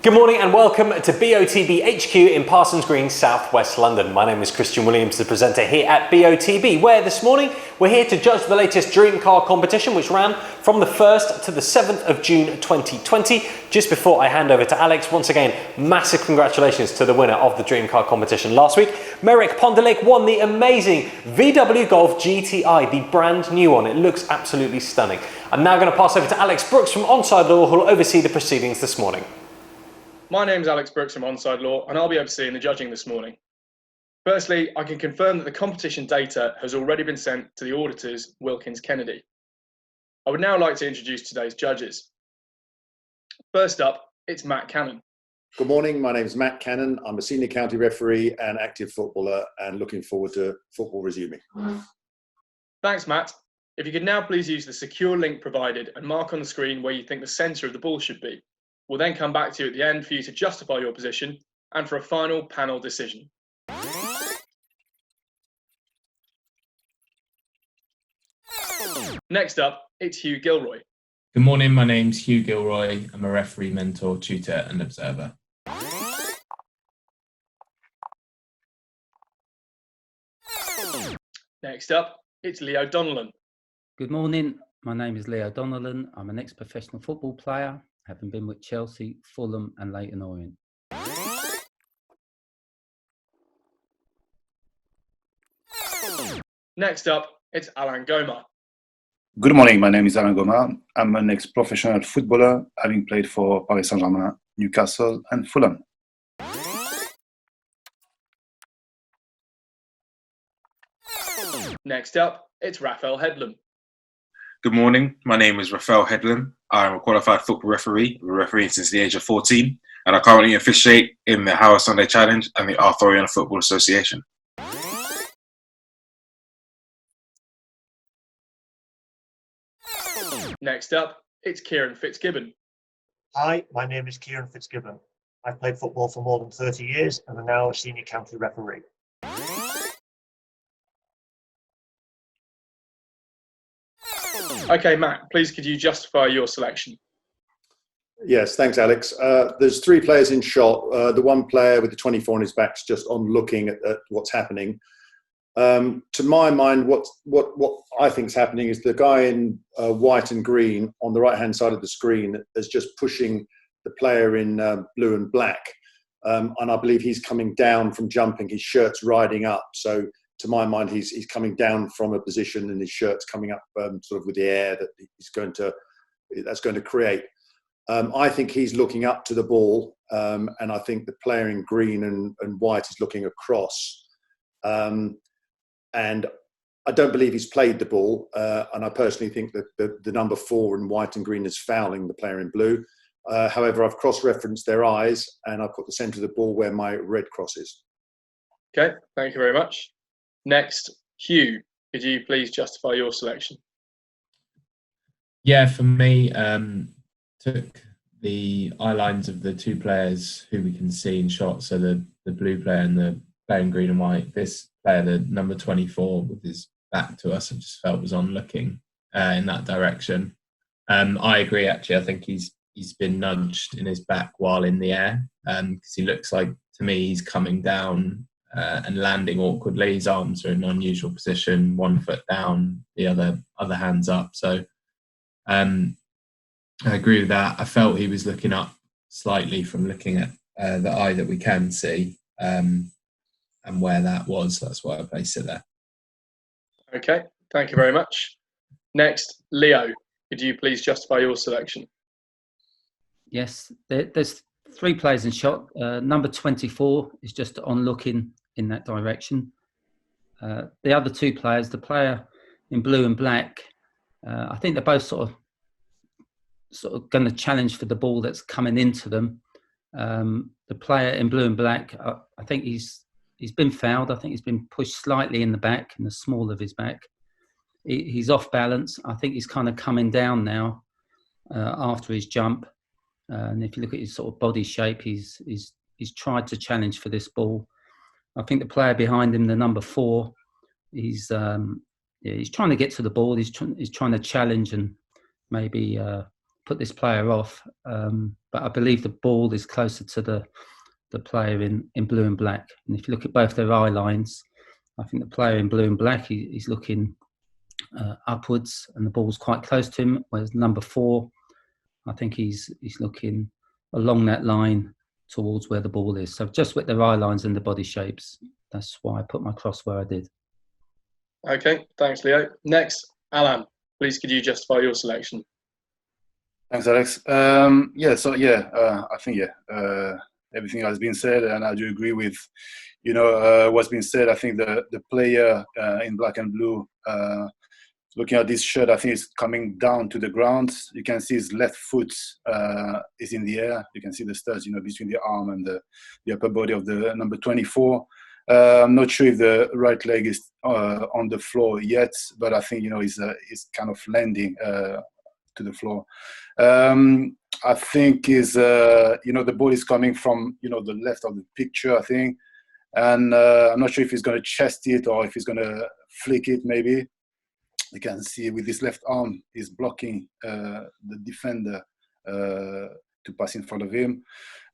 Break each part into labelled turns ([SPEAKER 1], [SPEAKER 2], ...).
[SPEAKER 1] Good morning and welcome to BOTB HQ in Parsons Green, South West London. My name is Christian Williams, the presenter here at BOTB, where this morning we're here to judge the latest Dream Car competition, which ran from the 1st to the 7th of June 2020. Just before I hand over to Alex, once again, massive congratulations to the winner of the Dream Car competition last week. Merrick Ponderlick won the amazing VW Golf GTI, the brand new one. It looks absolutely stunning. I'm now going to pass over to Alex Brooks from Onside Law, who will oversee the proceedings this morning.
[SPEAKER 2] My name's Alex Brooks from Onside Law, and I'll be overseeing the judging this morning. Firstly, I can confirm that the competition data has already been sent to the auditors, Wilkins Kennedy. I would now like to introduce today's judges. First up, it's Matt Cannon.
[SPEAKER 3] Good morning, my name is Matt Cannon. I'm a senior county referee and active footballer and looking forward to football resuming.
[SPEAKER 2] Thanks, Matt. If you could now please use the secure link provided and mark on the screen where you think the centre of the ball should be. We'll then come back to you at the end for you to justify your position and for a final panel decision. Next up, it's Hugh Gilroy.
[SPEAKER 4] Good morning, my name's Hugh Gilroy. I'm a referee, mentor, tutor and observer.
[SPEAKER 2] Next up, it's Leo Donnellan.
[SPEAKER 5] Good morning, my name is Leo Donnellan. I'm an ex-professional football player, having been with Chelsea, Fulham and Leyton Orient.
[SPEAKER 2] Next up, it's Alain Goma.
[SPEAKER 6] Good morning, my name is Alain Goma. I'm an ex-professional footballer, having played for Paris Saint-Germain, Newcastle and Fulham.
[SPEAKER 2] Next up, it's Raphael Headlam.
[SPEAKER 7] Good morning, my name is Raphael Headlam. I'm a qualified football referee. I've been refereeing since the age of 14, and I currently officiate in the Howard Sunday Challenge and the Arthurian Football Association.
[SPEAKER 2] Next up, it's Kieran Fitzgibbon.
[SPEAKER 8] Hi, my name is Kieran Fitzgibbon. I've played football for more than 30 years and am now a senior county referee.
[SPEAKER 2] Okay, Matt, please could you justify your selection?
[SPEAKER 3] Yes, thanks, Alex. There's three players in shot. The one player with the 24 on his back is just on looking at what's happening. To my mind, what I think is happening is the guy in white and green on the right-hand side of the screen is just pushing the player in blue and black. And I believe he's coming down from jumping. His shirt's riding up. So to my mind, he's coming down from a position and his shirt's coming up sort of with the air that that's going to create. I think he's looking up to the ball, and I think the player in green and white is looking across. And I don't believe he's played the ball, and I personally think that the number 4 in white and green is fouling the player in blue. However, I've cross-referenced their eyes, and I put the centre of the ball where my red cross is.
[SPEAKER 2] Okay, thank you very much. Next, Hugh, could you please justify your selection?
[SPEAKER 4] Yeah, for me, took the eye lines of the two players who we can see in shot, so the blue player and the player in green and white. This player, the number 24, with his back to us, I just felt was on looking in that direction. I agree, actually. I think he's been nudged in his back while in the air, because he looks like, to me, he's coming down and landing awkwardly. His arms are in an unusual position, one foot down, the other hand's up. So I agree with that. I felt he was looking up slightly from looking at the eye that we can see, and where that was. That's why I placed it there.
[SPEAKER 2] Okay, thank you very much. Next, Leo, could you please justify your selection?
[SPEAKER 5] Yes, there's three players in shot. Number 24 is just on looking in that direction. The other two players, the player in blue and black, I think they're both sort of going to challenge for the ball that's coming into them. The player in blue and black, I think he's been fouled. I think he's been pushed slightly in the back, in the small of his back. He's off balance. I think he's kind of coming down now after his jump. And if you look at his sort of body shape, he's tried to challenge for this ball. I think the player behind him, the number 4, he's trying to get to the ball. He's trying to challenge and maybe put this player off. But I believe the ball is closer to the player in blue and black. And if you look at both their eye lines, I think the player in blue and black, he's looking upwards, and the ball's quite close to him. Whereas number 4, I think he's looking along that line towards where the ball is. So just with their eye lines and the body shapes, that's why I put my cross where I did.
[SPEAKER 2] Okay, thanks, Leo. Next, Alan, please could you justify your selection?
[SPEAKER 6] Thanks, Alex. I think everything has been said, and I do agree with what's been said. I think the player in black and blue, looking at this shirt, I think it's coming down to the ground. You can see his left foot is in the air. You can see the studs, between the arm and the upper body of the number 24. I'm not sure if the right leg is on the floor yet, but I think he's kind of landing to the floor. I think the ball is coming from the left of the picture, I think, and I'm not sure if he's going to chest it or if he's going to flick it. Maybe you can see with his left arm he's blocking the defender to pass in front of him.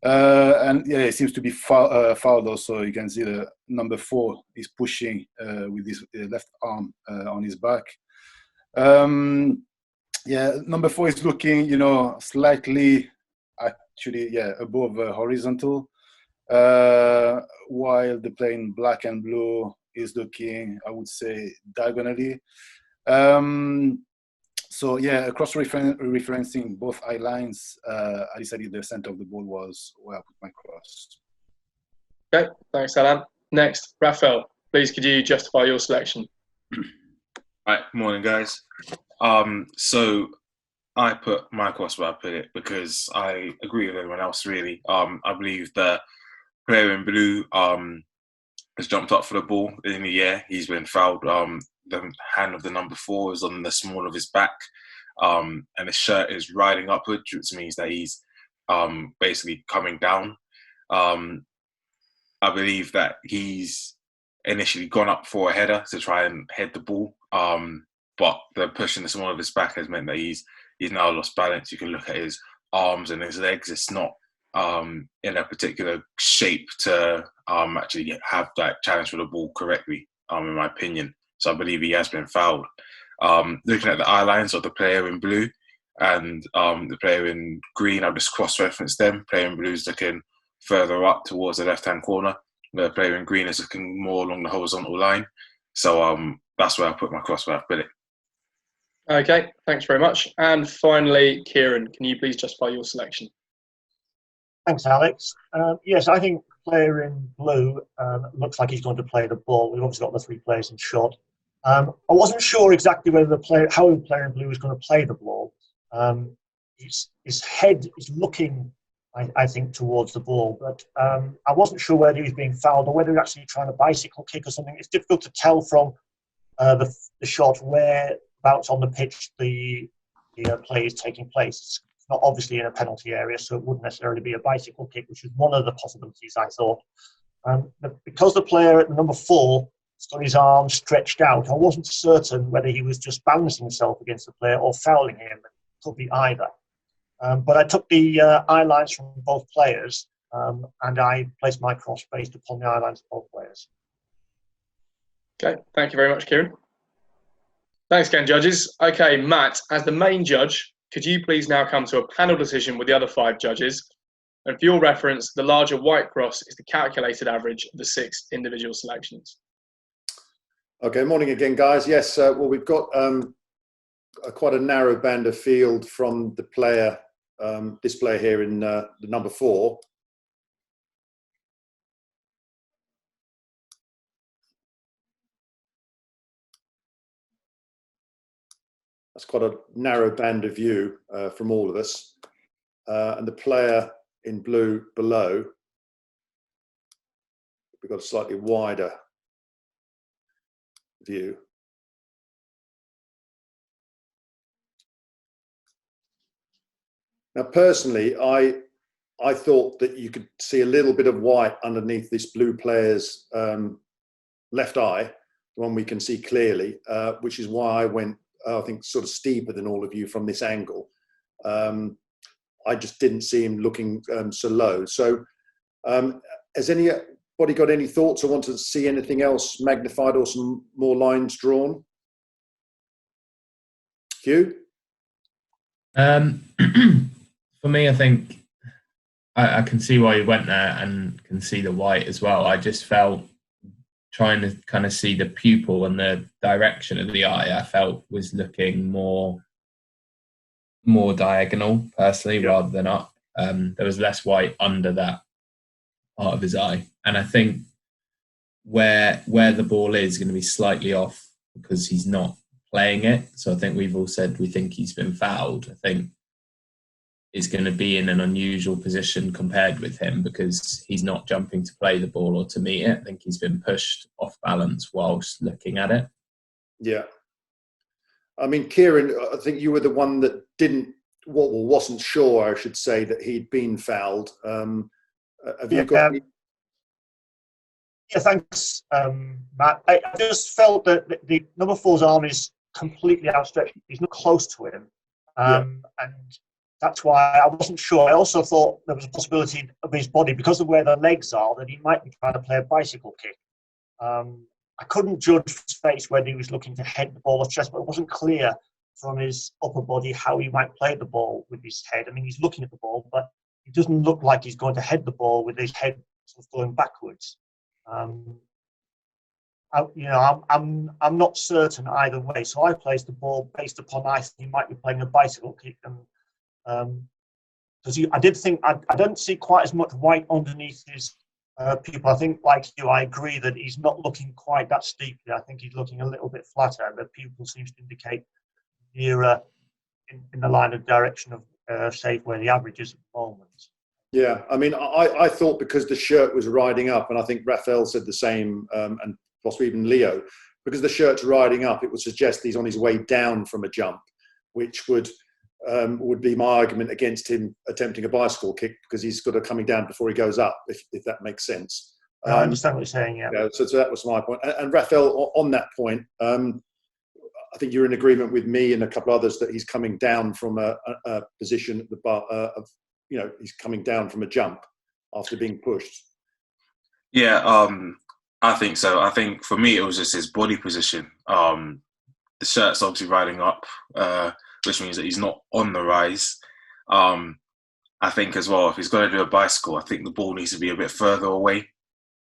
[SPEAKER 6] It seems to be fouled also. You can see the number 4 is pushing with his left arm on his back. Number 4 is looking, slightly, above horizontal, while the player in black and blue is looking, I would say, diagonally. Cross-referencing both eye lines, I decided the center of the ball was where I put my cross.
[SPEAKER 2] Okay, thanks, Alan. Next, Raphael, please could you justify your selection?
[SPEAKER 7] Right, morning, guys. So I put my cross where I put it because I agree with everyone else, really. I believe the player in blue has jumped up for the ball in the air. He's been fouled. The hand of the number 4 is on the small of his back, and his shirt is riding upwards, which means that he's basically coming down. I believe that he's initially gone up for a header to try and head the ball, but the push in the small of his back has meant that he's now lost balance. You can look at his arms and his legs. It's not in a particular shape to actually have that challenge for the ball correctly, in my opinion. So I believe he has been fouled. Looking at the eye lines of the player in blue and the player in green, I've just cross-referenced them. Player in blue is looking further up towards the left-hand corner. The player in green is looking more along the horizontal line. So that's where I put my cross, where I put it.
[SPEAKER 2] Okay, thanks very much. And finally, Kieran, can you please justify your selection?
[SPEAKER 8] Thanks, Alex. Yes, I think the player in blue looks like he's going to play the ball. We've obviously got the 3 players in shot. I wasn't sure exactly how the player in blue is going to play the ball. His head is looking, I think, towards the ball, but I wasn't sure whether he was being fouled or whether he was actually trying to bicycle kick or something. It's difficult to tell from the shot whereabouts on the pitch the play is taking place. It's not obviously in a penalty area, so it wouldn't necessarily be a bicycle kick, which was one of the possibilities I thought. Because the player at number 4 has got his arms stretched out, I wasn't certain whether he was just balancing himself against the player or fouling him. It could be either. But I took the eye lines from both players and I placed my cross based upon the eye lines of both players.
[SPEAKER 2] Okay, thank you very much, Kieran. Thanks again, judges. Okay, Matt, as the main judge, could you please now come to a panel decision with the other 5 judges? And for your reference, the larger white cross is the calculated average of the 6 individual selections.
[SPEAKER 3] Okay, morning again, guys. Yes, well, we've got quite a narrow band of field from the player, this player here in the number 4. That's quite a narrow band of view from all of us. And the player in blue below, we've got a slightly wider view. Now, personally, I thought that you could see a little bit of white underneath this blue player's left eye, the one we can see clearly, which is why I went, I think, sort of steeper than all of you from this angle. I just didn't see him looking so low. So has anybody got any thoughts or want to see anything else magnified or some more lines drawn? Hugh?
[SPEAKER 4] For me, I think I can see why he went there and can see the white as well. I just felt trying to kind of see the pupil and the direction of the eye, I felt was looking more diagonal personally, rather than up. There was less white under that part of his eye. And I think where the ball is going to be slightly off because he's not playing it. So I think we've all said we think he's been fouled. I think is going to be in an unusual position compared with him because he's not jumping to play the ball or to meet it. I think he's been pushed off balance whilst looking at it.
[SPEAKER 3] Yeah. I mean, Kieran, I think you were the one that wasn't sure, I should say, that he'd been fouled. Have you got any?
[SPEAKER 8] Yeah, thanks, Matt. I just felt that the number 4's arm is completely outstretched. He's not close to him. And that's why I wasn't sure. I also thought there was a possibility of his body, because of where the legs are, that he might be trying to play a bicycle kick. I couldn't judge his face whether he was looking to head the ball or chest, but it wasn't clear from his upper body how he might play the ball with his head. I mean, he's looking at the ball, but it doesn't look like he's going to head the ball with his head sort of going backwards. I'm not certain either way, so I placed the ball based upon I think he might be playing a bicycle kick, and because I did think I don't see quite as much white underneath his pupil. I think, like you, I agree that he's not looking quite that steeply. I think he's looking a little bit flatter. The pupil seems to indicate nearer in the line of direction of say where the average is at the moment.
[SPEAKER 3] Yeah, I mean, I thought because the shirt was riding up, and I think Raphael said the same, and possibly even Leo, because the shirt's riding up, it would suggest he's on his way down from a jump, which would be my argument against him attempting a bicycle kick, because he's got to coming down before he goes up, if that makes sense.
[SPEAKER 8] I understand what you're saying, yeah.
[SPEAKER 3] So that was my point. And Raphael, on that point, I think you're in agreement with me and a couple others that he's coming down from a position at the bar he's coming down from a jump after being pushed.
[SPEAKER 7] Yeah, I think so. I think for me, it was just his body position. The shirt's obviously riding up, which means that he's not on the rise. I think as well, if he's going to do a bicycle, I think the ball needs to be a bit further away.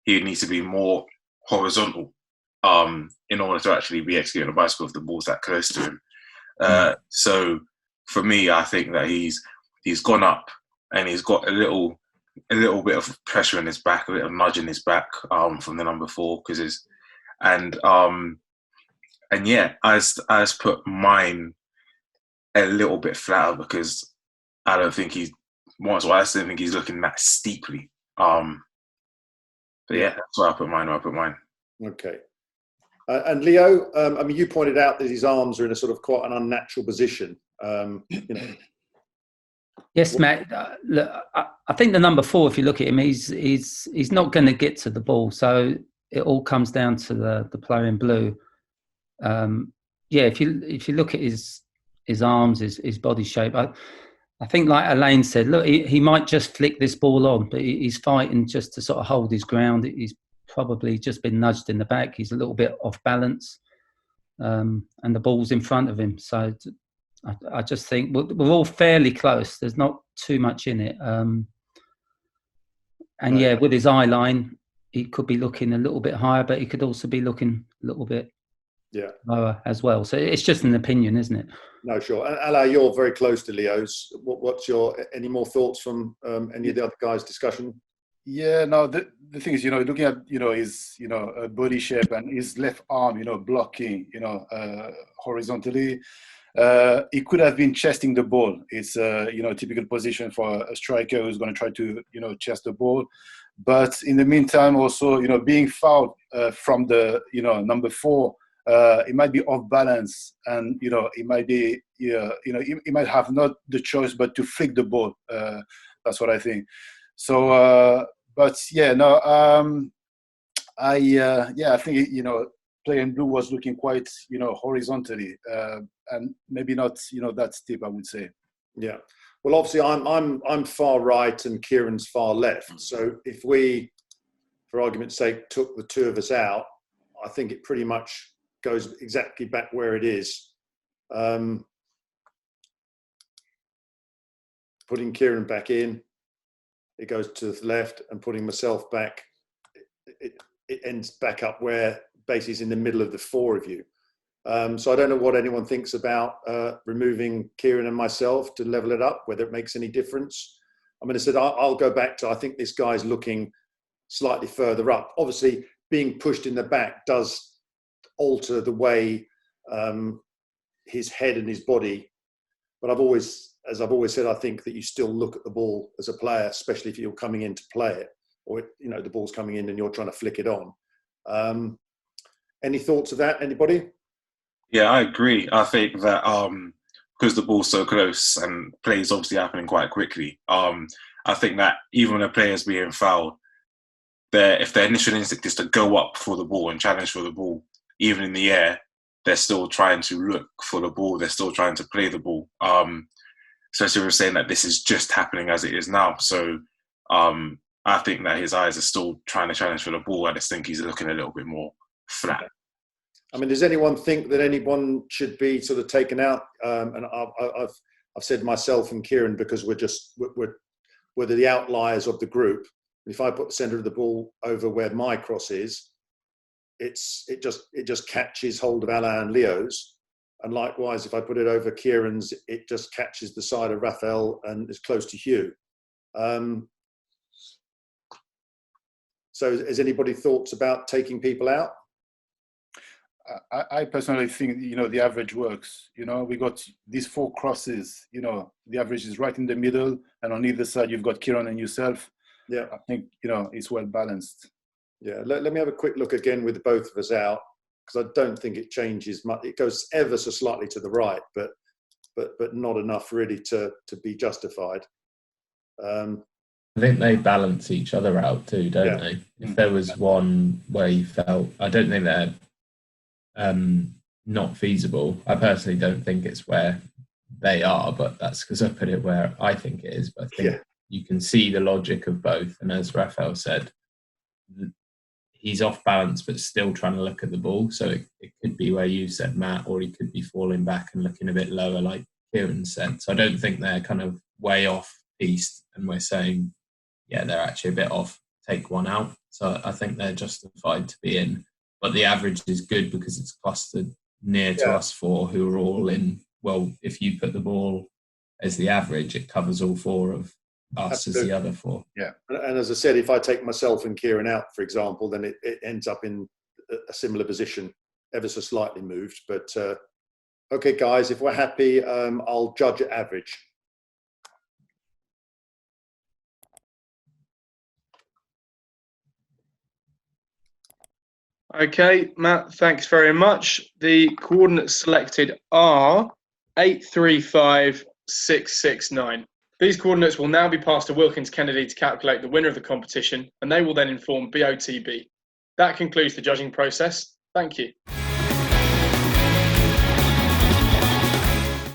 [SPEAKER 7] He needs to be more horizontal in order to actually be executing a bicycle if the ball's that close to him. So for me, I think that he's gone up and he's got a little bit of pressure in his back, a bit of nudge in his back from the number 4, I just put mine a little bit flatter because I don't think he's looking that steeply. But yeah, that's why I put mine.
[SPEAKER 3] Okay. And Leo, I mean, you pointed out that his arms are in a sort of quite an unnatural position.
[SPEAKER 5] Yes, Matt. Look, I think the number 4, if you look at him, he's not going to get to the ball. So it all comes down to the player in blue. If you look at his arms, his body shape, I think, like Elaine said, look, he might just flick this ball on, but he's fighting just to sort of hold his ground. He's probably just been nudged in the back. He's a little bit off balance, and the ball's in front of him. So I just think we're all fairly close. There's not too much in it. With his eye line, he could be looking a little bit higher, but he could also be looking a little bit lower as well. So it's just an opinion, isn't it?
[SPEAKER 3] No, sure. And Ala, you're very close to Leo's. What's any more thoughts from any of the other guys' discussion?
[SPEAKER 6] Yeah, no, the thing is, looking at, his, body shape and his left arm, blocking, horizontally, he could have been chesting the ball. It's a, typical position for a striker who's going to try to, chest the ball. But in the meantime, also, being fouled from the, number 4, it might be off balance, and it might be, he might have not the choice but to flick the ball. That's what I think. So, I think player in blue was looking quite horizontally, and maybe not that steep, I would say.
[SPEAKER 3] Yeah. Well, obviously, I'm far right and Kieran's far left. So if we, for argument's sake, took the two of us out, I think it pretty much goes exactly back where it is. Putting Kieran back in, it goes to the left, and putting myself back, it ends back up where basically is in the middle of the four of you. So I don't know what anyone thinks about removing Kieran and myself to level it up, whether it makes any difference. I mean, I said, I'll go back to, I think this guy's looking slightly further up. Obviously, being pushed in the back does alter the way his head and his body, but as I've always said, I think that you still look at the ball as a player, especially if you're coming in to play it, or the ball's coming in and you're trying to flick it on. Any thoughts of that? Anybody?
[SPEAKER 7] Yeah, I agree. I think that because the ball's so close and plays obviously happening quite quickly, I think that even when a player's being fouled, if their initial instinct is to go up for the ball and challenge for the ball, even in the air, they're still trying to look for the ball. They're still trying to play the ball. Especially we're saying that this is just happening as it is now. So I think that his eyes are still trying to challenge for the ball. I just think he's looking a little bit more flat.
[SPEAKER 3] I mean, does anyone think that anyone should be sort of taken out? And I've said myself and Kieran, because we're the outliers of the group. If I put the centre of the ball over where my cross is, it just catches hold of Alain and Leo's. And likewise, if I put it over Kieran's, it just catches the side of Raphael and is close to Hugh. So has anybody thoughts about taking people out?
[SPEAKER 6] I personally think, the average works. We got these four crosses, the average is right in the middle, and on either side, you've got Kieran and yourself.
[SPEAKER 3] Yeah.
[SPEAKER 6] I think, it's well balanced.
[SPEAKER 3] Yeah. Let me have a quick look again with both of us out, because I don't think it changes much. It goes ever so slightly to the right, but not enough really to be justified.
[SPEAKER 4] I think they balance each other out too, don't they? If there was one where you felt, I don't think they're not feasible. I personally don't think it's where they are, but that's because I put it where I think it is. But I think you can see the logic of both. And as Raphael said, he's off balance, but still trying to look at the ball. So it could be where you said, Matt, or he could be falling back and looking a bit lower, like Kieran said. So I don't think they're kind of way off piece, and we're saying, yeah, they're actually a bit off, take one out. So I think they're justified to be in. But the average is good because it's clustered near to us four who are all in. Well, if you put the ball as the average, it covers all four of us as the other four.
[SPEAKER 3] Yeah. And as I said, if I take myself and Kieran out, for example, then it ends up in a similar position, ever so slightly moved. But okay, guys, if we're happy, I'll judge at average.
[SPEAKER 2] Okay, Matt, thanks very much. The coordinates selected are 835669. These coordinates will now be passed to Wilkins Kennedy to calculate the winner of the competition, and they will then inform BOTB. That concludes the judging process. Thank you.